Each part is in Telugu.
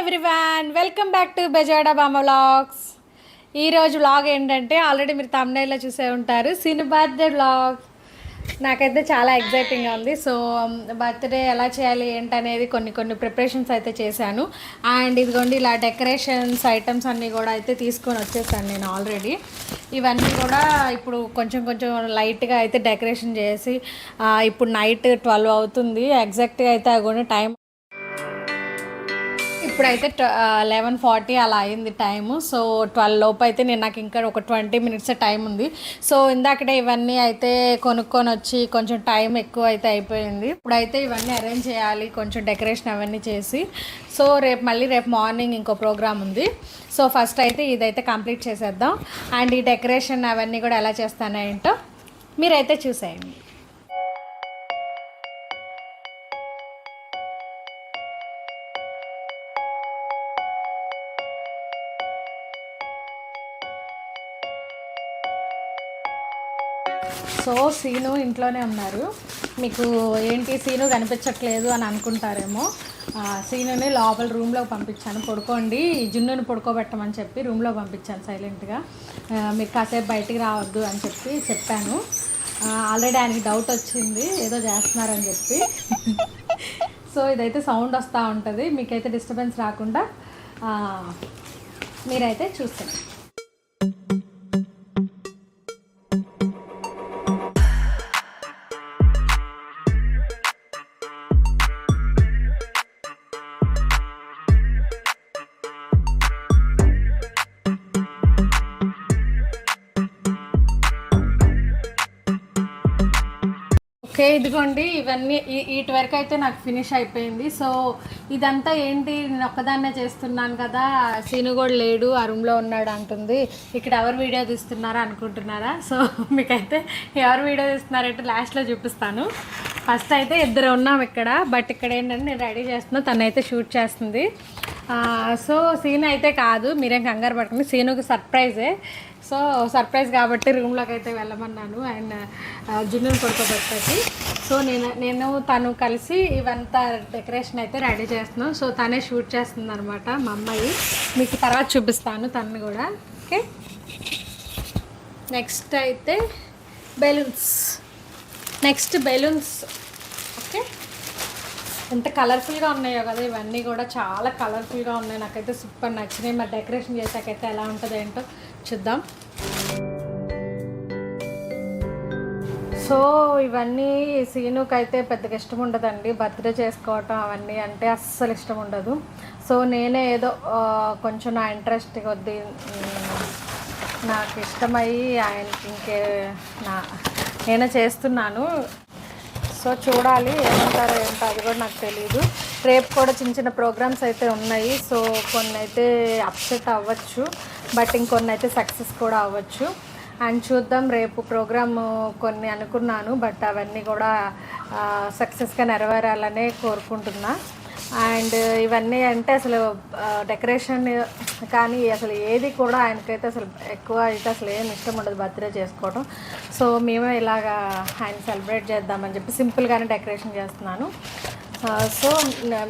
Everyone, welcome back to Bezawada బామ్మ వ్లాగ్స్. ఈరోజు వ్లాగ్ ఏంటంటే ఆల్రెడీ మీరు thumbnail లో చూసే ఉంటారు, సీను బర్త్డే వ్లాగ్. నాకైతే చాలా ఎగ్జైటింగ్గా ఉంది. సో బర్త్డే ఎలా చేయాలి ఏంటనేది కొన్ని ప్రిపరేషన్స్ అయితే చేశాను. అండ్ ఇదిగోండి ఇలా డెకరేషన్స్ ఐటమ్స్ అన్నీ కూడా అయితే తీసుకొని వచ్చేసాను నేను ఆల్రెడీ. ఇవన్నీ కూడా ఇప్పుడు కొంచెం లైట్గా అయితే డెకరేషన్ చేసి ఇప్పుడు నైట్ 12 అవుతుంది ఎగ్జాక్ట్గా అయితే అగోండి టైం. ఇప్పుడైతే 11:40 అలా అయింది టైము. సో 12 లోపు అయితే నాకు ఇంకా ఒక 20 మినిట్స్ టైం ఉంది. సో ఇందాకడే ఇవన్నీ అయితే కొనుక్కొని వచ్చి కొంచెం టైం ఎక్కువ అయితే అయిపోయింది. ఇప్పుడైతే ఇవన్నీ అరేంజ్ చేయాలి, కొంచెం డెకరేషన్ అవన్నీ చేసి. సో రేపు మార్నింగ్ ఇంకో ప్రోగ్రామ్ ఉంది. సో ఫస్ట్ అయితే ఇదైతే కంప్లీట్ చేసేద్దాం. అండ్ ఈ డెకరేషన్ అవన్నీ కూడా ఎలా చేస్తానేంటో మీరైతే చూసేయండి. సో సీను ఇంట్లోనే ఉన్నారు. మీకు ఏంటి సీను కనిపించట్లేదు అని అనుకుంటారేమో. సీనుని లోపల రూమ్లో పంపించాను, పడుకోండి జున్నుని పడుకోబెట్టమని చెప్పి రూమ్లో పంపించాను సైలెంట్గా. మీరు కాసేపు బయటికి రావద్దు అని చెప్పాను. ఆల్రెడీ ఆయనకి డౌట్ వచ్చింది ఏదో చేస్తున్నారని చెప్పి. సో ఇదైతే సౌండ్ వస్తూ ఉంటుంది, మీకైతే డిస్టర్బెన్స్ రాకుండా మీరైతే చూస్తారు. ఓకే, ఇదిగోండి ఇవన్నీ వీటి వరకు అయితే నాకు ఫినిష్ అయిపోయింది. సో ఇదంతా ఏంటి, నేను ఒక్కదాన్నే చేస్తున్నాను కదా, సీను కూడా లేడు ఆ రూమ్లో ఉన్నాడు అంటుంది. ఇక్కడ ఎవరు వీడియో తీస్తున్నారా అనుకుంటున్నారా? సో మీకైతే ఎవరు వీడియో తీస్తున్నారంటే లాస్ట్లో చూపిస్తాను. ఫస్ట్ అయితే ఇద్దరు ఉన్నాం ఇక్కడ, బట్ ఇక్కడ ఏంటంటే నేను రెడీ చేస్తున్నా, తనైతే షూట్ చేస్తుంది. సో సీన్ అయితే కాదు, మీరేం కంగారు పడుతుంది, సీనుకి సర్ప్రైజే. సో సర్ప్రైజ్ కాబట్టి రూమ్లోకి అయితే వెళ్ళమన్నాను అండ్ జున్నుని పడుకోబెట్టేసి. సో నేను తను కలిసి ఇవంతా డెకరేషన్ అయితే రెడీ చేస్తున్నాం. సో తనే షూట్ చేస్తుంది అనమాట మా అమ్మాయి. మీకు తర్వాత చూపిస్తాను తను కూడా. ఓకే, నెక్స్ట్ అయితే బెలూన్స్. ఓకే, ఎంత కలర్ఫుల్గా ఉన్నాయో కదా, ఇవన్నీ కూడా చాలా కలర్ఫుల్గా ఉన్నాయి, నాకైతే సూపర్ నచ్చినాయి. మరి డెకరేషన్ చేసాకైతే ఎలా ఉంటుందో ఏంటో చూద్దాం. సో ఇవన్నీ సీనుకి అయితే పెద్దగా ఇష్టం ఉండదండి, బర్త్డే చేసుకోవటం అవన్నీ అంటే అస్సలు ఇష్టం ఉండదు. సో నేనే ఏదో కొంచెం నా ఇంట్రెస్ట్ కొద్దీ నాకు ఇష్టమయ్యి ఆయనకి నేనే చేస్తున్నాను. సో చూడాలి ఏమంటారో ఏంటో అది కూడా నాకు తెలీదు. రేపు కూడా చిన్న ప్రోగ్రామ్స్ అయితే ఉన్నాయి. సో కొన్ని అయితే అప్సెట్ అవ్వచ్చు, బట్ ఇంకొన్ని అయితే సక్సెస్ కూడా అవ్వచ్చు. అండ్ చూద్దాం, రేపు ప్రోగ్రామ్ కొన్ని అనుకున్నాను, బట్ అవన్నీ కూడా సక్సెస్గా నెరవేరాలనే కోరుకుంటున్నా. అండ్ ఇవన్నీ అంటే అసలు డెకరేషన్ కానీ అసలు ఏది కూడా ఆయనకైతే అసలు ఎక్కువ అయితే అసలు ఏం ఇష్టం ఉండదు బర్త్డే చేసుకోవడం. సో మేమే ఇలాగా ఆయన సెలబ్రేట్ చేద్దామని చెప్పి సింపుల్గానే డెకరేషన్ చేస్తున్నాను. సో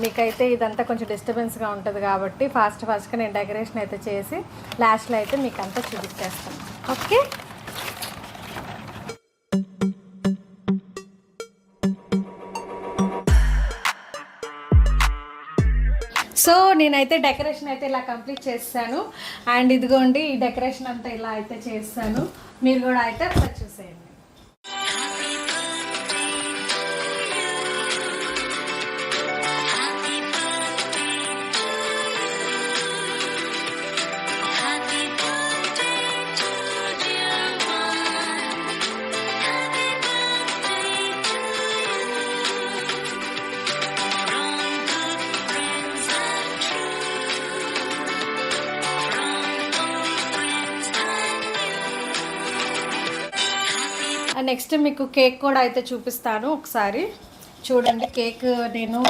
మీకైతే ఇదంతా కొంచెం డిస్టర్బెన్స్గా ఉంటుంది కాబట్టి ఫాస్ట్గా నేను డెకరేషన్ అయితే చేసి లాస్ట్లో అయితే మీకు అంతా చూపించేస్తాను. ఓకే, సో నేనైతే డెకరేషన్ అయితే ఇలా కంప్లీట్ చేస్తాను. అండ్ ఇదిగోండి ఈ డెకరేషన్ అంతా ఇలా అయితే చేస్తాను, మీరు కూడా అయితే ఒకసారి చూసేయండి. నెక్స్ట్ మీకు కేక్ కూడా అయితే చూపిస్తాను, ఒకసారి చూడండి. కేక్ నేను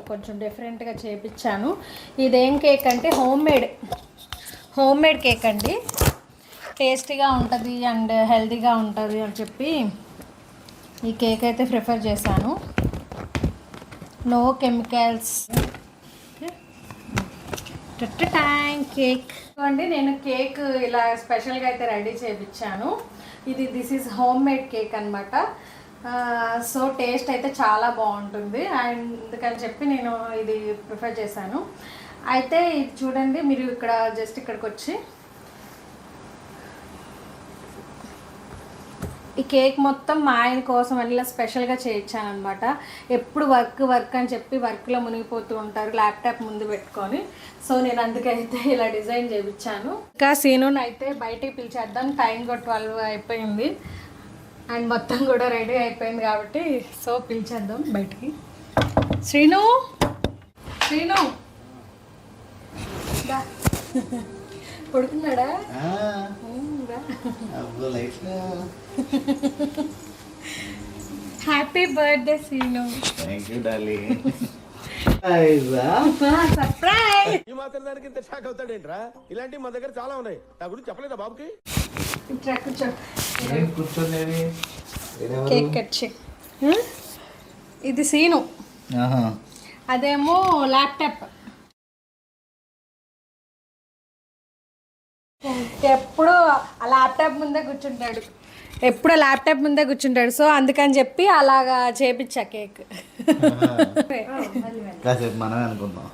కొంచెం డిఫరెంట్గా చేయించాను. ఇదేం కేక్ అంటే హోమ్ మేడ్ కేక్ అండి. టేస్టీగా ఉంటుంది అండ్ హెల్తీగా ఉంటుంది అని చెప్పి ఈ కేక్ అయితే ప్రిఫర్ చేశాను. No chemicals. కేక్ అండి, నేను కేక్ ఇలా స్పెషల్గా అయితే రెడీ చేయించాను. This is home made cake అనమాట. సో టేస్ట్ అయితే చాలా బాగుంటుంది, అందుకని చెప్పి నేను ఇది ప్రిఫర్ చేశాను. అయితే ఇది చూడండి, మీరు ఇక్కడ జస్ట్ ఇక్కడికి వచ్చి ఈ కేక్ మొత్తం మా ఆయన కోసం ఇలా స్పెషల్గా చేయించాను అనమాట. ఎప్పుడు వర్క్ అని చెప్పి వర్క్లో మునిగిపోతూ ఉంటారు ల్యాప్టాప్ ముందు పెట్టుకొని. సో నేను అందుకైతే ఇలా డిజైన్ చేయించాను. ఇంకా సీనుని అయితే బయటికి పిలిచేద్దాం, టైం కూడా 12 అయిపోయింది అండ్ మొత్తం కూడా రెడీ అయిపోయింది కాబట్టి సో పిలిచేద్దాం బయటికి. శ్రీను పడుకున్నాడా? Happy birthday Srinu. Thank you darling. Surprise. ఈ మాత్రం దానికి ఇంత షాక్ అవుతాడేంట్రా? ఇలాంటివి మా దగ్గర చాలా ఉన్నాయి. నా గురించి చెప్పలేదా బాబుకి? కూర్చోండి. కేక్ కట్ చేయి. ఇది సీను, అదేమో ల్యాప్టాప్. ఎప్పుడు ఆ ల్యాప్టాప్ ముందే కూర్చుంటాడు. సో అందుకని చెప్పి అలాగా చేపించా కేక్. కాసేపు మనమే అనుకుందాం.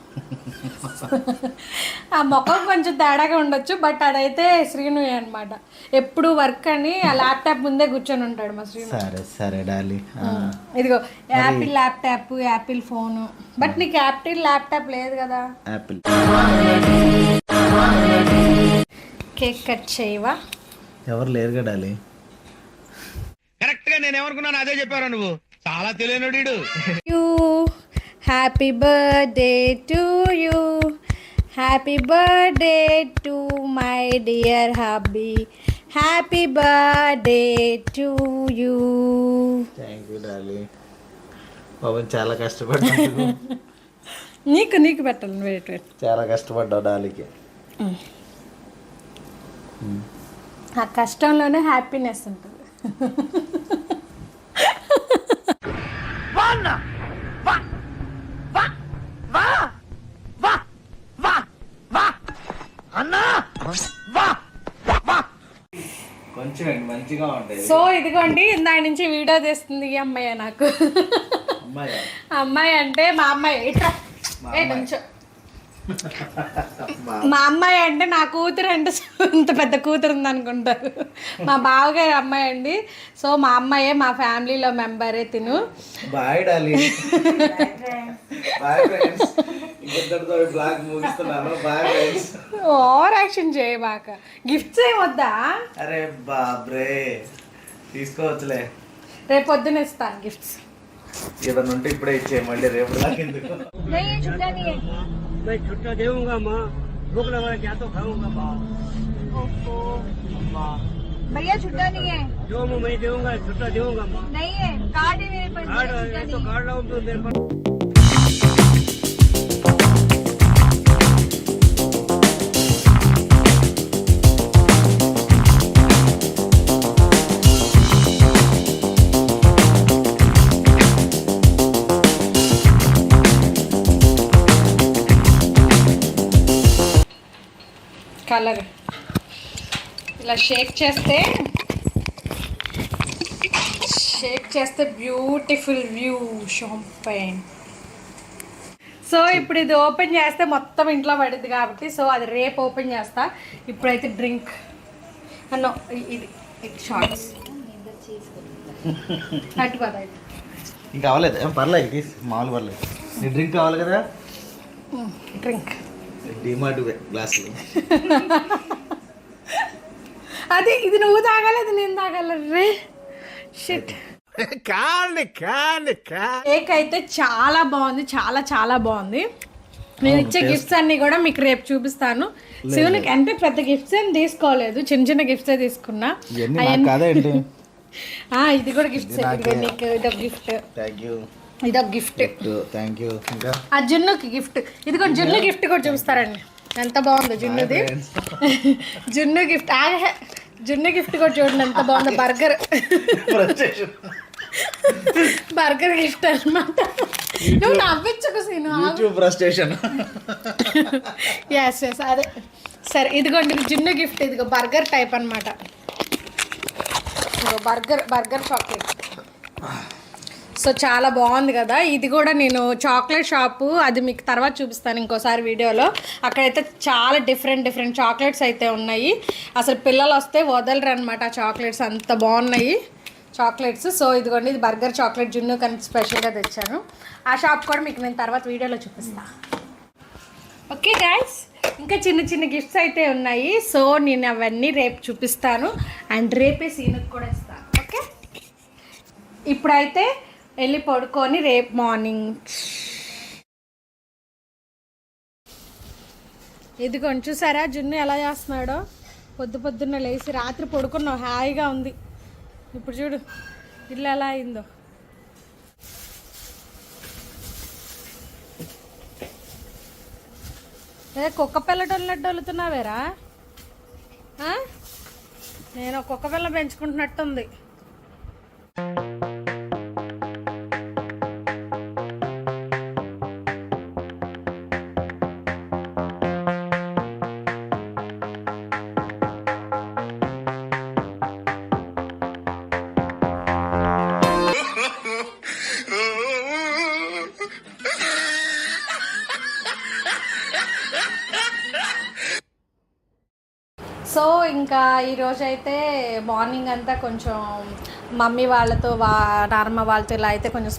ఆ ముఖం కొంచెం తేడాగా ఉండొచ్చు, బట్ అదైతే శ్రీను అనమాట. ఎప్పుడు వర్క్ అని ఆ ల్యాప్టాప్ ముందే కూర్చొని ఉంటాడు మా శ్రీను. సరే డార్లింగ్. ఇదిగో Apple laptop, Apple phone. But నీకు యాపిల్ ల్యాప్టాప్ లేదు కదా. యాపిల్. కేక్ కట్ చేయవా? ఎవరు లేరు కదా డార్లింగ్. కరెక్ట్ గా నేను ఏమనుకున్నాను అదే చెప్పారా నువ్వు? చాలా తెలియనుడు. Happy birthday to you, happy birthday to my dear hubby, happy birthday to you. Thank you darling. బాబు చాలా కష్టపడ్డావు. నీకు పెట్టాలి. వెయిట్ చాలా కష్టపడ్డావు డార్లింగ్. ఆ కష్టంలోనే హ్యాపీనెస్ ఉంటుంది. కొంచెం మంచిగా ఉంటాయి. సో ఇదిగోండి, ఇందాక నుంచి వీడియో తీస్తుంది ఈ అమ్మాయి. నాకు అమ్మాయి అంటే మా అమ్మాయి. ఇట్లా నుంచో. మా అమ్మాయి అంటే నా కూతురు అంటే ఇంత పెద్ద కూతురు ఉంది అనుకుంటారు. మా బావగారి అమ్మాయి అండి. సో మా అమ్మాయే మా ఫ్యామిలీలో మెంబరే తిను. Bye darling. Bye friends. ఇంకొకరితో బ్లాగ్ ముగిస్తున్నాను. Bye friends. ఓవర్ యాక్షన్ చేయబాక. గిఫ్ట్స్ ఏం వద్దా? అరే బాబ్రే, తీసుకోవచ్చులే. రేపు పొద్దున ఇస్తాను గిఫ్ట్స్. ఏదన్నా ఉంటే ఇప్పుడే ఇచ్చే, మళ్ళీ రేపు దాకా ఎందుకు? मैं छुट्टा देऊंगा माँ, भूख लगा क्या तो खाऊंगा माँ। भैया छुट्टा नहीं है। जो मैं देऊंगा छुट्टा देऊंगा माँ। नहीं है, कार्ड है मेरे पास। कार्ड है तो कार्ड लाऊं तो मेरे पास। కలర్ ఇలా షేక్ చేస్తే బ్యూటిఫుల్ వ్యూ షాంపైన్. సో ఇప్పుడు ఇది ఓపెన్ చేస్తే మొత్తం ఇంట్లో పడుద్ది కాబట్టి సో అది రేపు ఓపెన్ చేస్తా. ఇప్పుడైతే డ్రింక్ అన్నో ఇది షార్ట్స్ అటు కదా. ఇంకా కావాలేదు, ఏం పర్లేదు, తీసి మామూలు పర్లేదు. నీ డ్రింక్ కావాలి కదా? డ్రింక్ డిమార్ట్ గ్లాసులు. అది ఇది నువ్వు తాగాలి, నేను తాగాలి. రే షిట్. కేక్ అయితే చాలా బాగుంది, చాలా చాలా బాగుంది. నేను ఇచ్చే గిఫ్ట్స్ అన్ని కూడా మీకు రేపు చూపిస్తాను. శివునికి అంటే పెద్ద గిఫ్ట్స్ ఏం తీసుకోలేదు, చిన్న చిన్న గిఫ్ట్స్ తీసుకున్నా. ఇది కూడా గిఫ్ట్స్. నీకు ఇదొక గిఫ్ట్, ఇదొక గిఫ్ట్. Thank you. ఇంకా ఆ జున్నుకి గిఫ్ట్. ఇది కూడా జున్ను గిఫ్ట్ కూడా చూపిస్తారండి, ఎంత బాగుందో జున్నుది. జున్ను గిఫ్ట్. జున్ను గిఫ్ట్ కూడా చూడండి ఎంత బాగుందో. బర్గర్. బర్గర్ గిఫ్ట్ అనమాట. నువ్వు నవ్వించకు Seenu. YouTube frustration. Yes yes అదే. సరే ఇదిగోండి చిన్న గిఫ్ట్. ఇదిగో బర్గర్ టైప్ అనమాట. ఇదిగో బర్గర్ చాక్లెట్. సో చాలా బాగుంది కదా. ఇది కూడా నేను చాక్లెట్ షాపు, అది మీకు తర్వాత చూపిస్తాను ఇంకోసారి వీడియోలో. అక్కడైతే చాలా డిఫరెంట్ చాక్లెట్స్ అయితే ఉన్నాయి. అసలు పిల్లలు వస్తే వదలరు అనమాట ఆ చాక్లెట్స్, అంత బాగున్నాయి చాక్లెట్స్. సో ఇదిగోండి ఇది బర్గర్ చాక్లెట్ జున్ను కానీ స్పెషల్గా తెచ్చాను. ఆ షాప్ కూడా మీకు నేను తర్వాత వీడియోలో చూపిస్తాను. ఓకే గైస్, ఇంకా చిన్న గిఫ్ట్స్ అయితే ఉన్నాయి. సో నేను అవన్నీ రేపు చూపిస్తాను అండ్ రేపే సీనుకి కూడా ఇస్తాను. ఓకే, ఇప్పుడైతే వెళ్ళి పడుకొని రేపు మార్నింగ్ ఇదిగోండి చూసారా జున్ను ఎలా చేస్తున్నాడో. పొద్దున్న లేచి రాత్రి పడుకున్నావు హాయిగా ఉంది. ఇప్పుడు చూడు ఇల్లు ఎలా అయిందో. కుక్క పిల్ల డొల్లుతున్నావేరా? నేను కుక్క పిల్ల పెంచుకుంటున్నట్టుంది. సో ఇంకా ఈరోజైతే మార్నింగ్ అంతా కొంచెం మమ్మీ వాళ్ళతో నార్మ వాళ్ళతో ఇలా అయితే కొంచెం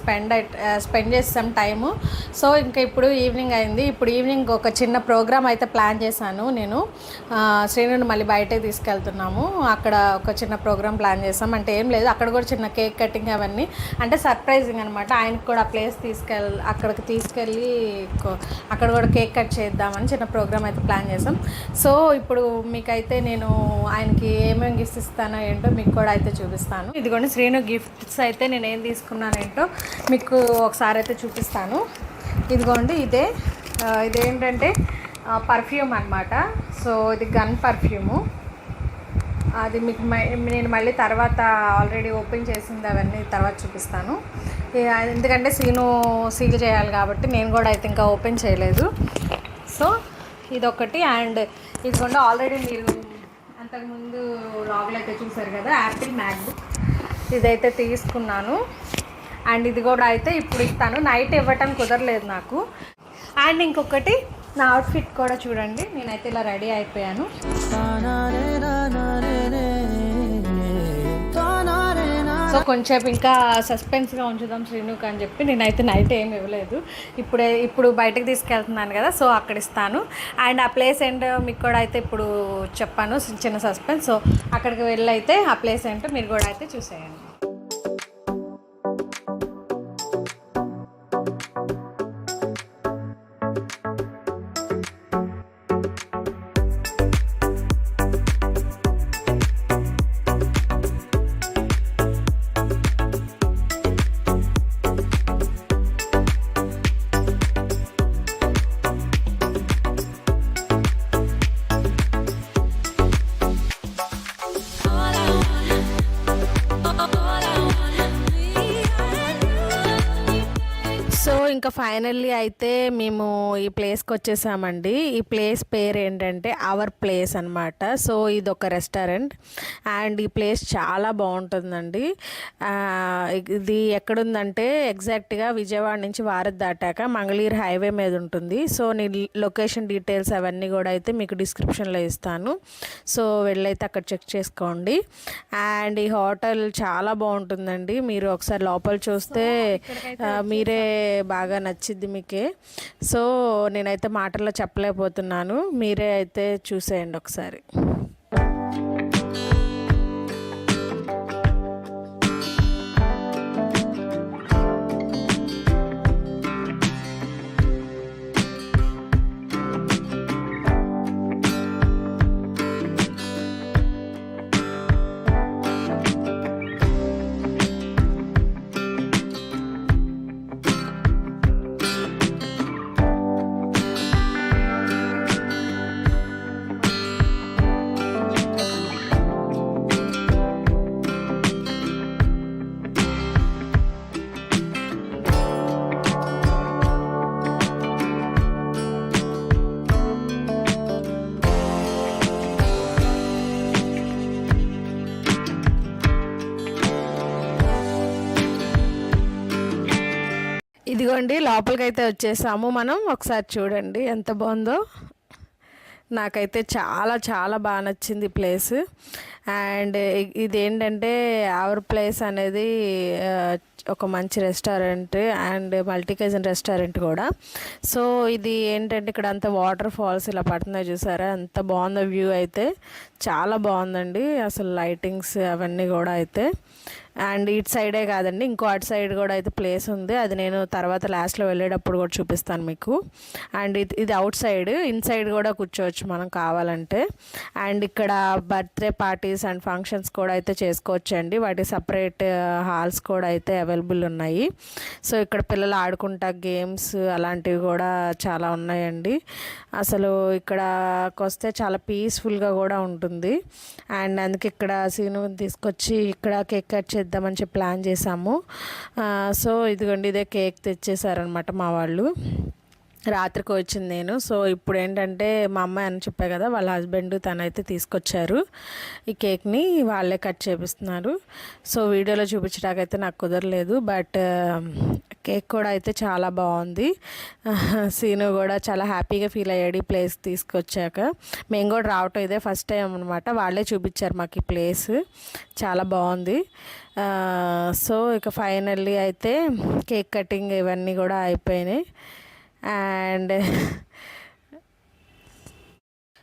స్పెండ్ చేసాం టైము. సో ఇంకా ఇప్పుడు ఈవినింగ్ అయింది. ఇప్పుడు ఈవినింగ్ ఒక చిన్న ప్రోగ్రామ్ అయితే ప్లాన్ చేశాను నేను. శ్రీనుని మళ్ళీ బయటే తీసుకెళ్తున్నాము. అక్కడ ఒక చిన్న ప్రోగ్రామ్ ప్లాన్ చేసాం. అంటే ఏం లేదు, అక్కడ కూడా చిన్న కేక్ కటింగ్ అవన్నీ అంటే సర్ప్రైజింగ్ అనమాట. ఆయనకు కూడా ఆ ప్లేస్ అక్కడికి తీసుకెళ్ళి అక్కడ కూడా కేక్ కట్ చేద్దామని చిన్న ప్రోగ్రామ్ అయితే ప్లాన్ చేసాం. సో ఇప్పుడు మీకైతే నేను ఆయనకి ఏమేమి గిఫ్ట్స్ ఇస్తానో ఏంటో మీకు కూడా అయితే చూపిస్తాను. ఇదిగోండి శ్రీను గిఫ్ట్స్ అయితే నేను ఏం తీసుకున్నానేంటో మీకు ఒకసారి అయితే చూపిస్తాను. ఇదిగోండి ఇదేంటంటే పర్ఫ్యూమ్ అనమాట. సో ఇది గన్ పర్ఫ్యూము. అది మీకు నేను మళ్ళీ తర్వాత ఆల్రెడీ ఓపెన్ చేసింది అవన్నీ తర్వాత చూపిస్తాను. ఎందుకంటే సీల్ చేయాలి కాబట్టి నేను కూడా అయితే ఇంకా ఓపెన్ చేయలేదు. సో ఇదొకటి. అండ్ ఇదిగోండి ఆల్రెడీ మీరు అంతకుముందు లాగులు అయితే చూసారు కదా, యాపిల్ మ్యాక్బుక్ ఇదైతే తీసుకున్నాను. అండ్ ఇది కూడా అయితే ఇప్పుడు ఇస్తాను. నైట్ ఇవ్వటం కుదరలేదు నాకు. అండ్ ఇంకొకటి నా అవుట్ఫిట్ కూడా చూడండి. నేనైతే ఇలా రెడీ అయిపోయాను. సో కొంచెం ఇంకా సస్పెన్స్గా ఉంచుదాం శ్రీనుక్ అని చెప్పి నేనైతే నైట్ ఏమి ఇవ్వలేదు. ఇప్పుడు బయటకు తీసుకెళ్తున్నాను కదా, సో అక్కడ ఇస్తాను. అండ్ ఆ ప్లేస్ ఏంటో మీకు కూడా అయితే ఇప్పుడు చెప్పాను, చిన్న సస్పెన్స్. సో అక్కడికి వెళ్ళి అయితే ఆ ప్లేస్ ఏంటో మీరు కూడా అయితే చూసేయండి. సో ఇంకా ఫైనల్లీ అయితే మేము ఈ ప్లేస్కి వచ్చేసామండి. ఈ ప్లేస్ పేరు ఏంటంటే అవర్ ప్లేస్ అనమాట. సో ఇది ఒక రెస్టారెంట్ అండ్ ఈ ప్లేస్ చాలా బాగుంటుందండి. ఇది ఎక్కడుందంటే ఎగ్జాక్ట్గా విజయవాడ నుంచి వారధి దాటాక మంగళగిరి హైవే మీద ఉంటుంది. సో నేను లొకేషన్ డీటెయిల్స్ అవన్నీ కూడా అయితే మీకు డిస్క్రిప్షన్లో ఇస్తాను. సో వెళ్ళైతే అక్కడ చెక్ చేసుకోండి. అండ్ ఈ హోటల్ చాలా బాగుంటుందండి. మీరు ఒకసారి లోపల చూస్తే మీరే బాగా నచ్చిద్ది మీకే. సో నేనైతే మాటల్లో చెప్పలేకపోతున్నాను, మీరే అయితే చూసేయండి ఒకసారి. ఇదిగోండి లోపలికి అయితే వచ్చేసాము మనం. ఒకసారి చూడండి ఎంత బాగుందో. నాకైతే చాలా చాలా బాగా నచ్చింది ప్లేస్. అండ్ ఇదేంటంటే అవర్ ప్లేస్ అనేది ఒక మంచి restaurant and multi cousin restaurant కూడా. సో ఇది ఏంటంటే ఇక్కడ అంతా వాటర్ ఫాల్స్ ఇలా పడుతున్నాయి చూసారా, ఎంత బాగుందో వ్యూ అయితే. చాలా బాగుందండి అసలు లైటింగ్స్ అవన్నీ కూడా అయితే. అండ్ ఇటు సైడే కాదండి, ఇంకో అటు సైడ్ కూడా అయితే ప్లేస్ ఉంది, అది నేను తర్వాత లాస్ట్లో వెళ్ళేటప్పుడు కూడా చూపిస్తాను మీకు. అండ్ ఇది అవుట్ సైడ్, ఇన్సైడ్ కూడా కూర్చోవచ్చు మనం కావాలంటే. అండ్ ఇక్కడ బర్త్డే పార్టీస్ అండ్ ఫంక్షన్స్ కూడా అయితే చేసుకోవచ్చు అండి, వాటి సపరేట్ హాల్స్ కూడా అయితే అవైలబుల్ ఉన్నాయి. సో ఇక్కడ పిల్లలు ఆడుకుంటా గేమ్స్ అలాంటివి కూడా చాలా ఉన్నాయండి. అసలు ఇక్కడకి వస్తే చాలా పీస్ఫుల్గా కూడా ఉంటుంది. అండ్ అందుకే ఇక్కడ సీను తీసుకొచ్చి ఇక్కడ కేక్ కట్ చేద్దామని చెప్పి ప్లాన్ చేసాము. సో ఇదిగోండి ఇదే కేక్ తెచ్చేసారనమాట మా వాళ్ళు. రాత్రికి వచ్చింది నేను. సో ఇప్పుడు ఏంటంటే మా అమ్మాయి అని చెప్పా కదా, వాళ్ళ హస్బెండ్ తనైతే తీసుకొచ్చారు ఈ కేక్ని, వాళ్ళే కట్ చేపిస్తున్నారు. సో వీడియోలో చూపించడానికైతే నాకు కుదరలేదు, బట్ కేక్ కూడా అయితే చాలా బాగుంది. సీను కూడా చాలా హ్యాపీగా ఫీల్ అయ్యాడు ఈ ప్లేస్ తీసుకొచ్చాక. మేము కూడా రావటం ఇదే ఫస్ట్ టైం అనమాట, వాళ్ళే చూపించారు మాకు ఈ ప్లేస్, చాలా బాగుంది. సో ఇక ఫైనల్లీ అయితే కేక్ కటింగ్ ఇవన్నీ కూడా అయిపోయినాయి. అండ్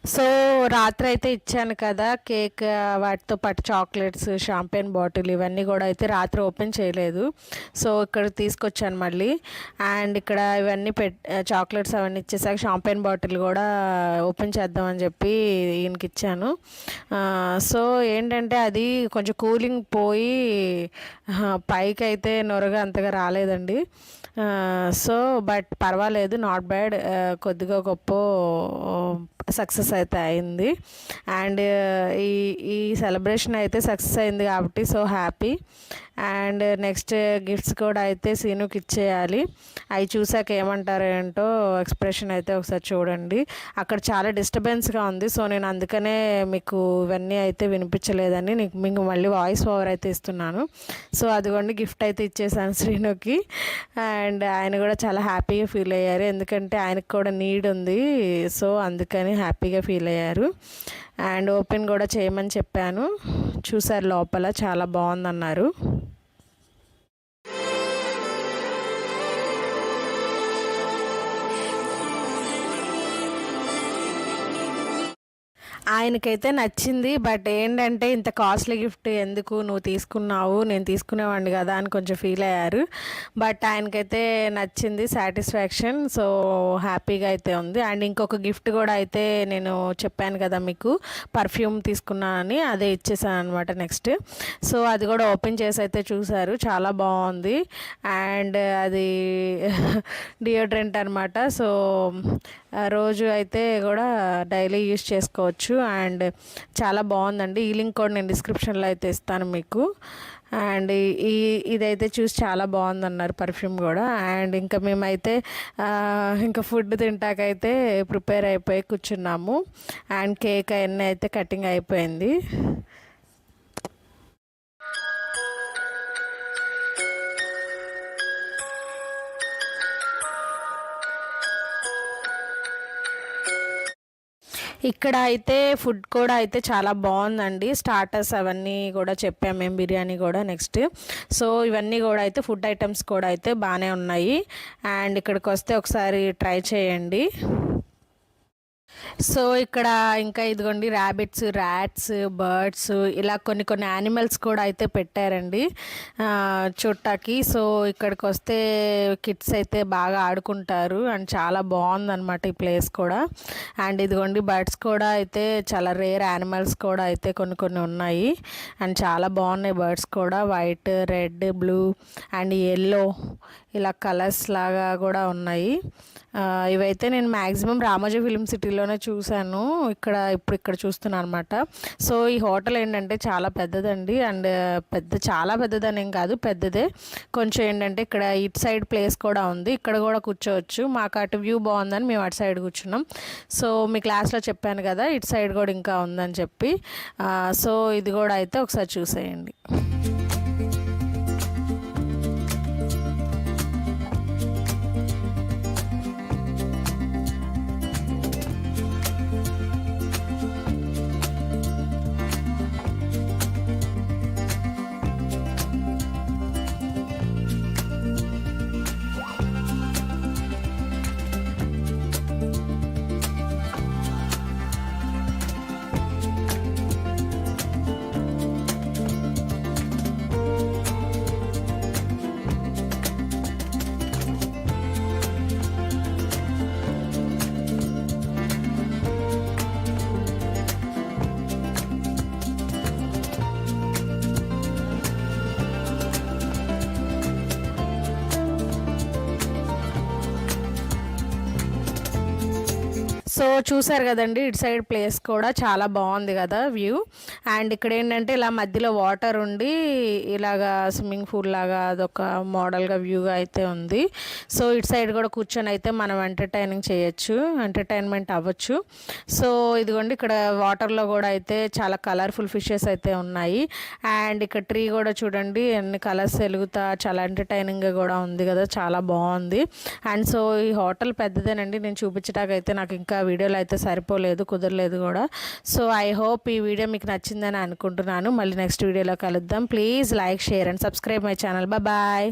సో రాత్రి అయితే ఇచ్చాను కదా కేక్, వాటితో పాటు చాక్లెట్స్, షాంపెయిన్ బాటిల్ ఇవన్నీ కూడా అయితే రాత్రి ఓపెన్ చేయలేదు. సో ఇక్కడ తీసుకొచ్చాను మళ్ళీ. అండ్ ఇక్కడ ఇవన్నీ చాక్లెట్స్ అవన్నీ ఇచ్చేసాక షాంపెయిన్ బాటిల్ కూడా ఓపెన్ చేద్దామని చెప్పి ఈయనకి ఇచ్చాను. సో ఏంటంటే అది కొంచెం కూలింగ్ పోయి పైకి అయితే నొరగ అంతగా రాలేదండి. సో బట్ పర్వాలేదు, నాట్ బ్యాడ్, కొద్దిగా గొప్ప సక్సెస్ అయితే అయింది. అండ్ ఈ సెలబ్రేషన్ అయితే సక్సెస్ అయింది కాబట్టి so happy. And next gifts కూడా అయితే సీనుకి ఇచ్చేయాలి. అవి చూసాక ఏమంటారు ఏంటో ఎక్స్ప్రెషన్ అయితే ఒకసారి చూడండి. అక్కడ చాలా డిస్టర్బెన్స్గా ఉంది, సో నేను అందుకనే మీకు ఇవన్నీ అయితే వినిపించలేదని మీకు మళ్ళీ వాయిస్ ఓవర్ అయితే ఇస్తున్నాను. సో అదిగోండి గిఫ్ట్ అయితే ఇచ్చేసాను శ్రీనుకి. అండ్ ఆయన కూడా చాలా హ్యాపీగా ఫీల్ అయ్యారు, ఎందుకంటే ఆయనకు కూడా నీడ్ ఉంది, సో అందుకని హ్యాపీగా ఫీల్ అయ్యారు. అండ్ ఓపెన్ కూడా చేయమని చెప్పాను, చూసారు లోపల చాలా బాగుందన్నారు. ఆయనకైతే నచ్చింది, బట్ ఏంటంటే ఇంత కాస్ట్లీ గిఫ్ట్ ఎందుకు నువ్వు తీసుకున్నావు, నేను తీసుకునేవాడిని కదా అని కొంచెం ఫీల్ అయ్యారు. బట్ ఆయనకైతే నచ్చింది, సాటిస్ఫాక్షన్, సో హ్యాపీగా అయితే ఉంది. అండ్ ఇంకొక గిఫ్ట్ కూడా అయితే నేను చెప్పాను కదా మీకు, పర్ఫ్యూమ్ తీసుకున్నానని, అదే ఇచ్చేసాను అనమాట నెక్స్ట్. సో అది కూడా ఓపెన్ చేసి అయితే చూసారు, చాలా బాగుంది. అండ్ అది డియోడ్రెంట్ అనమాట, సో రోజు అయితే కూడా డైలీ యూస్ చేసుకోవచ్చు. అండ్ చాలా బాగుందండి. ఈ లింక్ కూడా నేను డిస్క్రిప్షన్లో అయితే ఇస్తాను మీకు. అండ్ ఇదైతే చూసి చాలా బాగుందన్నారు పర్ఫ్యూమ్ కూడా. అండ్ ఇంకా మేమైతే ఇంకా ఫుడ్ తింటాకైతే ప్రిపేర్ అయిపోయి కూర్చున్నాము. అండ్ కేక్ అవన్నీ అయితే కటింగ్ అయిపోయింది. ఇక్కడ అయితే ఫుడ్ కూడా అయితే చాలా బాగుందండి. స్టార్టర్స్ అవన్నీ కూడా చెప్పాము మేము, బిర్యానీ కూడా నెక్స్ట్. సో ఇవన్నీ కూడా అయితే ఫుడ్ ఐటమ్స్ కూడా అయితే బాగానే ఉన్నాయి. అండ్ ఇక్కడికి వస్తే ఒకసారి ట్రై చేయండి. సో ఇక్కడ ఇంకా ఇదిగోండి ర్యాబిట్స్, ర్యాట్స్, బర్డ్స్ ఇలా కొన్ని యానిమల్స్ కూడా అయితే పెట్టారండి చూడటానికి. సో ఇక్కడికి వస్తే కిడ్స్ అయితే బాగా ఆడుకుంటారు అండ్ చాలా బాగుందన్నమాట ఈ ప్లేస్ కూడా. అండ్ ఇదిగోండి బర్డ్స్ కూడా అయితే చాలా రేర్ యానిమల్స్ కూడా అయితే కొన్ని ఉన్నాయి. అండ్ చాలా బాగున్నాయి బర్డ్స్ కూడా, white, red, blue and yellow ఇలా కలర్స్ లాగా కూడా ఉన్నాయి. ఇవైతే నేను మ్యాక్సిమం రామోజీ ఫిల్మ్ సిటీలోనే చూశాను, ఇక్కడ చూస్తున్నాను అనమాట. సో ఈ హోటల్ ఏంటంటే చాలా పెద్దదండి. అండ్ చాలా పెద్దదని ఏం కాదు, పెద్దదే. కొంచెం ఏంటంటే ఇక్కడ ఇటు సైడ్ ప్లేస్ కూడా ఉంది, ఇక్కడ కూడా కూర్చోవచ్చు. మాకు అటు వ్యూ బాగుందని మేము అటు సైడ్ కూర్చున్నాం. సో మీ క్లాస్లో చెప్పాను కదా ఇటు సైడ్ కూడా ఇంకా ఉందని చెప్పి. సో ఇది కూడా అయితే ఒకసారి చూసేయండి. సో చూసారు కదండి, ఇటు సైడ్ ప్లేస్ కూడా చాలా బాగుంది కదా వ్యూ. అండ్ ఇక్కడ ఏంటంటే ఇలా మధ్యలో వాటర్ ఉండి ఇలాగా స్విమ్మింగ్ పూల్ లాగా అదొక మోడల్గా వ్యూగా అయితే ఉంది. సో ఇటు సైడ్ కూడా కూర్చొని అయితే మనం ఎంటర్టైన్మెంట్ అవ్వచ్చు. సో ఇదిగోండి ఇక్కడ వాటర్లో కూడా అయితే చాలా కలర్ఫుల్ ఫిషెస్ అయితే ఉన్నాయి. అండ్ ఇక్కడ ట్రీ కూడా చూడండి అన్ని కలర్స్ వెలుగుతా చాలా ఎంటర్టైనింగ్గా కూడా ఉంది కదా, చాలా బాగుంది. అండ్ సో ఈ హోటల్ పెద్దదేనండి, నేను చూపించడానికైతే నాకు ఇంకా వీడియోలో అయితే సరిపోలేదు, కుదరలేదు కూడా. సో ఐ హోప్ ఈ వీడియో మీకు నచ్చిందని అనుకుంటున్నాను. మళ్ళీ నెక్స్ట్ వీడియోలో కలుద్దాం. Please like, share and subscribe my channel. Bye.